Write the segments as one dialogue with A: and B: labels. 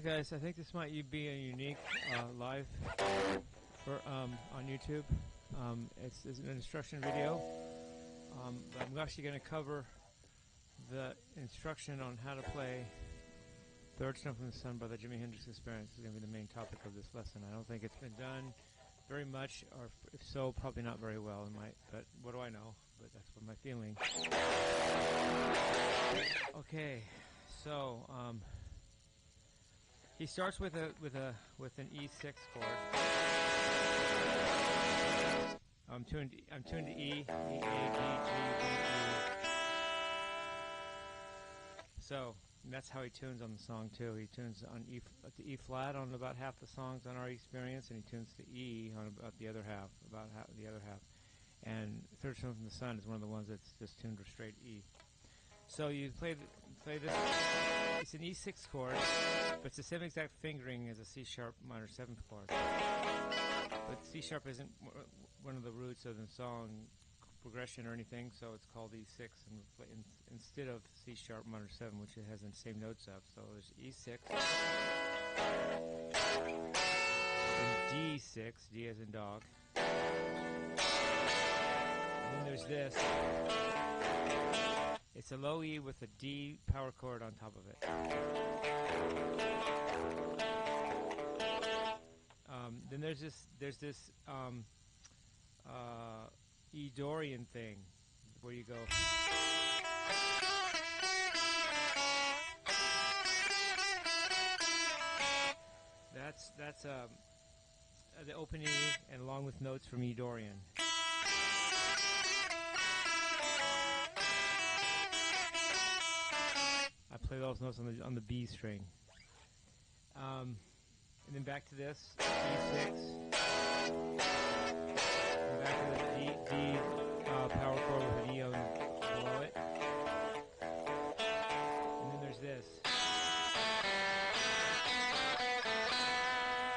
A: guys, I think this might be a unique live for on YouTube. It's an instruction video. But I'm actually going to cover the instruction on how to play Third Stone from the Sun by the Jimi Hendrix Experience. This is going to be the main topic of this lesson. I don't think it's been done very much, or if so, probably not very well. It might, but what do I know? But that's what my feeling. Okay, so he starts with an E6 chord. I'm tuned to E, E, A, D, G, B, E. So that's how he tunes on the song too. He tunes on the E flat on about half the songs on our experience, and he tunes to E on about the other half, And Third Stone from the Sun is one of the ones that's just tuned to straight E. So you play this. It's an E6 chord, but it's the same exact fingering as a C sharp minor 7th chord. But C sharp isn't one of the roots of the song progression or anything, so it's called E6 instead of C sharp minor 7, which it has the same notes of. So there's E6, and D6, D as in dog. And then there's this. It's a low E with a D power chord on top of it. Then there's this E Dorian thing where you go. That's the open E, and along with notes from E Dorian. I play those notes on the B string. And then back to this E6. And back to the D power chord with an E below it. And then there's this.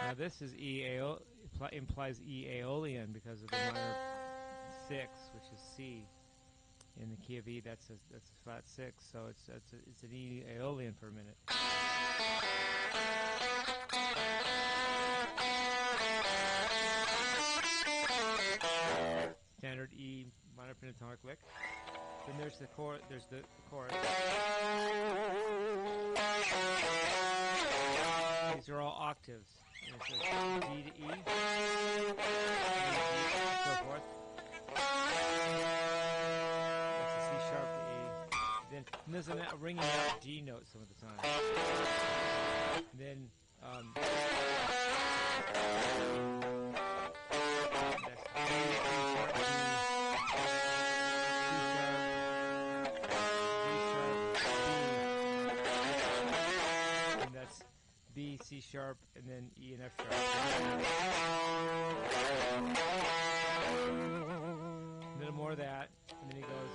A: Now this is implies E Aeolian because of the minor 6, which is C. In the key of E, that's a flat 6, so it's an E Aeolian for a minute. Standard E minor pentatonic lick. Then there's the chorus. These are all octaves. And it says D to E, so forth. Then there's a ringing out D note some of the time. Then that's and that's B, C sharp, and then E and F sharp. A little more of that, and then he goes.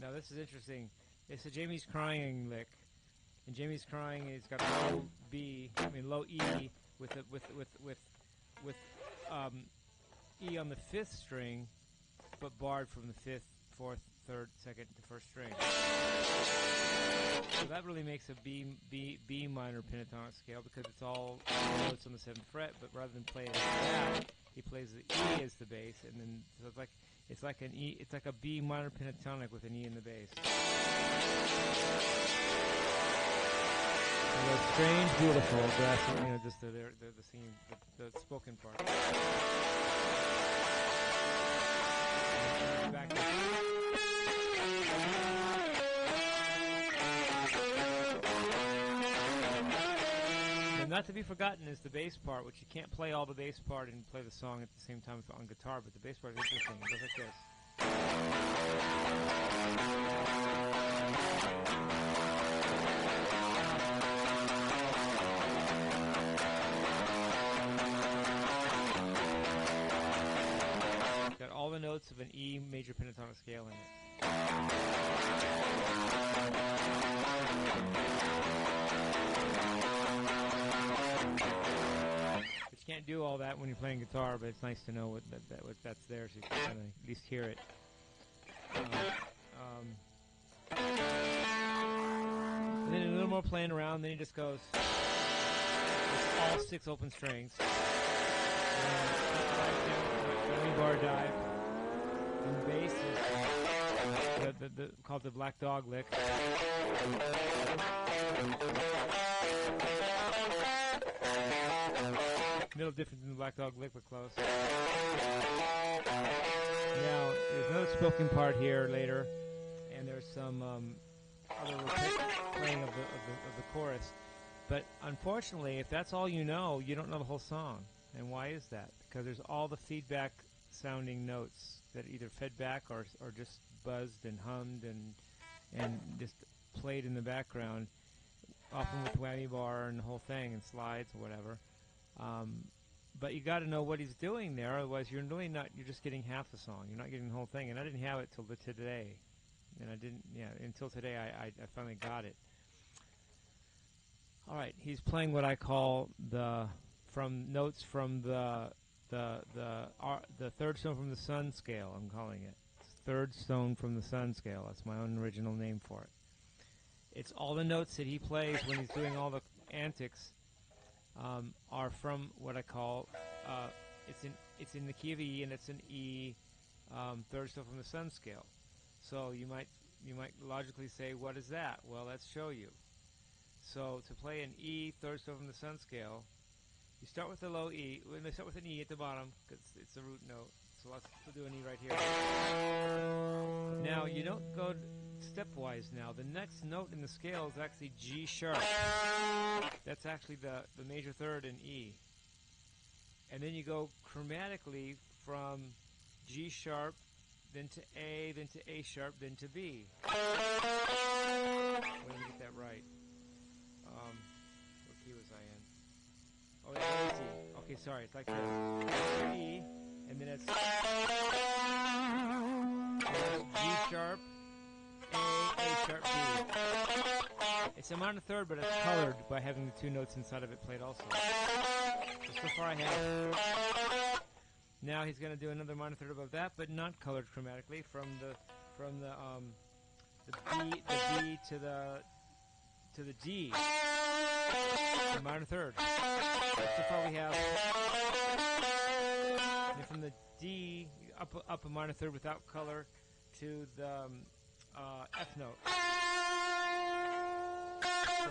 A: Now this is interesting. It's a Jimmie's Crying lick, and Jimmie's Crying has got low E with E on the 5th string, but barred from the 5th, 4th, 3rd, 2nd to 1st string. So that really makes a B minor pentatonic scale because it's all notes on the 7th fret. But rather than play it like that, he plays the E as the bass, and then so it's like an E. It's like a B minor pentatonic with an E in the bass. And it's strange, beautiful, grass, just the singing, the spoken part. Back and not to be forgotten is the bass part, which you can't play all the bass part and play the song at the same time on guitar, but the bass part is interesting. It goes like this. Got all the notes of an E major pentatonic scale in it. But you can't do all that when you're playing guitar, but it's nice to know what that's there, so you can kind of at least hear it. And then a little more playing around, then he just goes, it's all 6 open strings. Whammy bar dive. And bass is called the Black Dog lick. Middle different than the Black Dog lick, but close. Now, there's another spoken part here later, and there's some other playing of the chorus. But unfortunately, if that's all you know the whole song. And why is that? Because there's all the feedback sounding notes that either fed back or just buzzed and hummed and just played in the background, often with whammy bar and the whole thing and slides or whatever. But you got to know what he's doing there, otherwise you're just getting half the song. You're not getting the whole thing. And I didn't have it till today. And until today I finally got it. All right, he's playing what I call notes from the third stone from the sun scale. I'm calling it third stone from the sun scale. That's my own original name for it. It's all the notes that he plays when he's doing all the antics are from what I call it's in the key of E, and it's an E third stone from the sun scale. So you might logically say, what is that? Well, let's show you. So to play an E third stone from the sun scale, you start with the low E. We're going to start with an E at the bottom because it's the root note. So we'll do an E right here. Now you don't go stepwise. Now the next note in the scale is actually G sharp. That's actually the major third in E. And then you go chromatically from G sharp, then to A, then to A sharp, then to B. Let me get that right. What key was I in? Oh, that's E. Okay, sorry. It's like this. It's E, and then it's G sharp, A sharp, B. It's a minor third, but it's colored by having the 2 notes inside of it played also. So far I have. Now he's going to do another minor third above that, but not colored chromatically from the B to the D. The minor third. So far we have. And from the D up a minor third without color to the F note.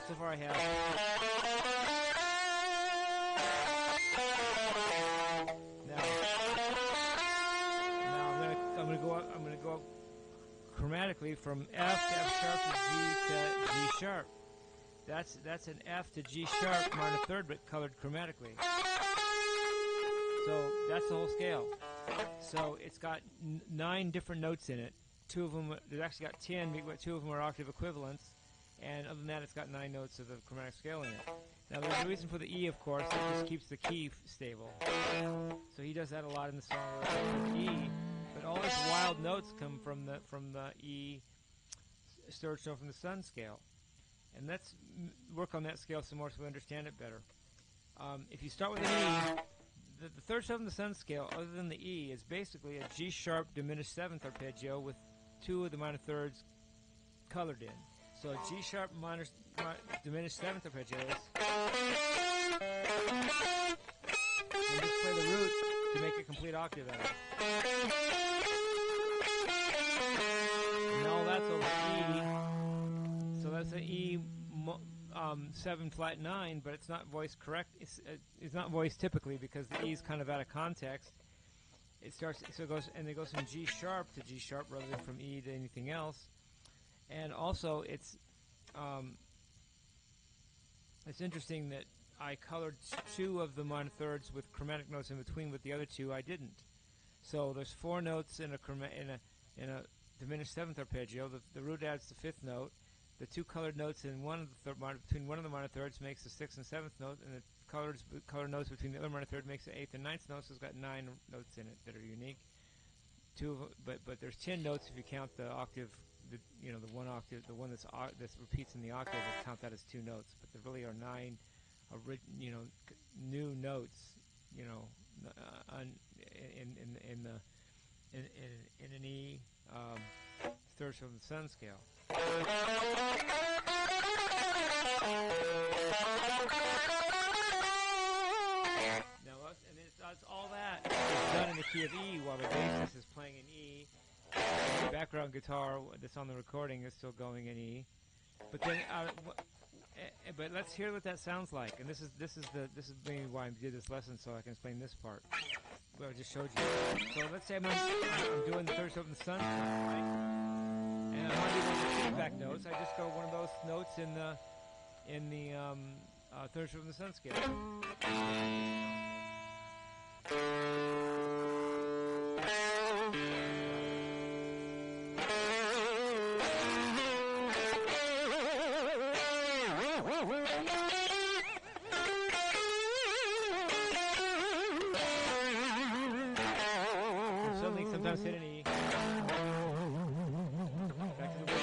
A: So far I have. Now I'm gonna go up chromatically from F to F sharp to G to G sharp. That's an F to G sharp minor third, but colored chromatically. So that's the whole scale. So it's got 9 different notes in it. 2 of them, there's actually got 10, but 2 of them are octave equivalents. And other than that, it's got 9 notes of the chromatic scale in it. Now, there's a reason for the E, of course. It just keeps the key stable. So he does that a lot in the song with E. But all these wild notes come from the E third stone from the sun scale. And let's work on that scale some more so we understand it better. If you start with an E, the third stone from the sun scale, other than the E, is basically a G sharp diminished 7th arpeggio with 2 of the minor thirds colored in. So a G sharp diminished 7th arpeggios. And just play the root to make a complete octave out of it. And all that's over E. So that's an E 7 flat 9, but it's not voiced correct. It's not voiced typically because the E is kind of out of context. It starts, so it goes from G sharp to G sharp rather than from E to anything else. And also, it's interesting that I colored 2 of the minor thirds with chromatic notes in between, but the other 2 I didn't. So there's 4 notes in a diminished 7th arpeggio. The root adds the 5th note. The 2 colored notes in between one of the minor thirds makes the 6th and 7th note, and the colored notes between the other minor third makes the 8th and 9th note. So it's got 9 notes in it that are unique. But there's 10 notes if you count the octave. The one octave, the one that repeats in the octave, I count that as 2 notes. But there really are 9, new notes, in an E third from the sun scale. Now, and it's all that is done in the key of E while the bassist is playing in E. The background guitar that's on the recording is still going in E. But then, but let's hear what that sounds like. And this is maybe why I did this lesson, so I can explain this part. What I just showed you. So let's say I'm doing the third stroke in the sun, right? And I want to do one of the feedback notes. I just go one of those notes in the third stroke in the sun scale. Sometimes hit an E. Back to the word.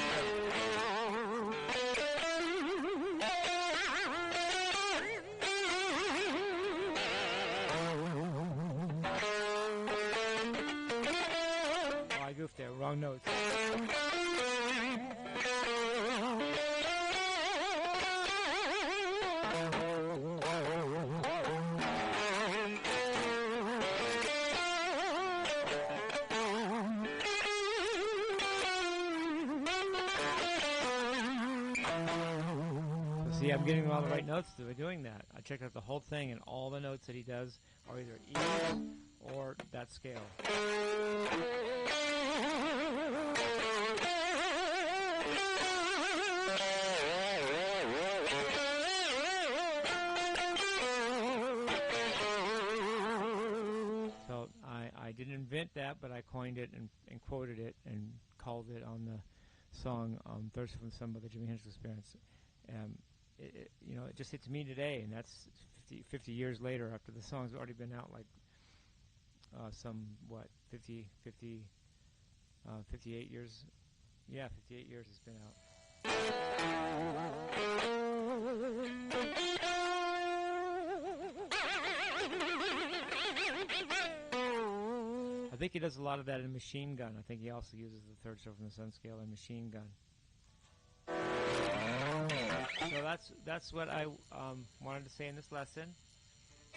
A: Oh, I goofed there. Wrong notes. See, I'm getting all the right notes by doing that. I checked out the whole thing, and all the notes that he does are either E's or that scale. So I didn't invent that, but I coined it and quoted it and called it on the song "Thirst from the Sun" by the Jimi Hendrix Experience. It just hit me today, and that's 50 years later after the song's already been out, like 58 years. Yeah, 58 years it's been out. I think he does a lot of that in Machine Gun. I think he also uses the third stroke from the sun scale in Machine Gun. So that's what I wanted to say in this lesson.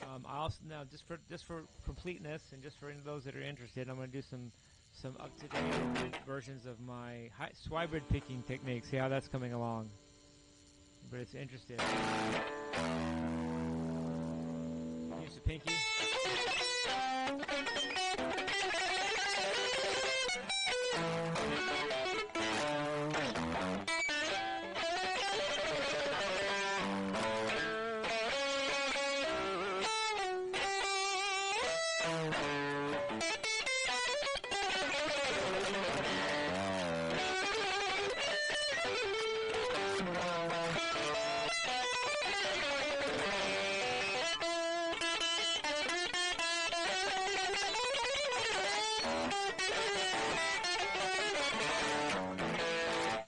A: I also now just for completeness and just for those that are interested, I'm going to do some up-to-date versions of my swybrid picking technique. See how that's coming along. But it's interesting. Use the pinky.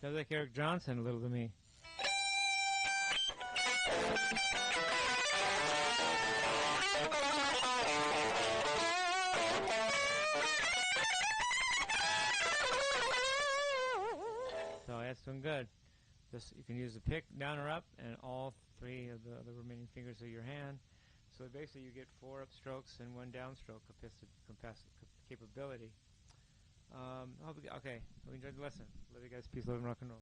A: Sounds like Eric Johnson a little to me. So that's doing good. Just you can use the pick down or up and all three of the remaining fingers of your hand. So basically you get 4 upstrokes and 1 downstroke capability. Okay, we enjoyed the lesson. Love you guys. Peace, love, and rock and roll.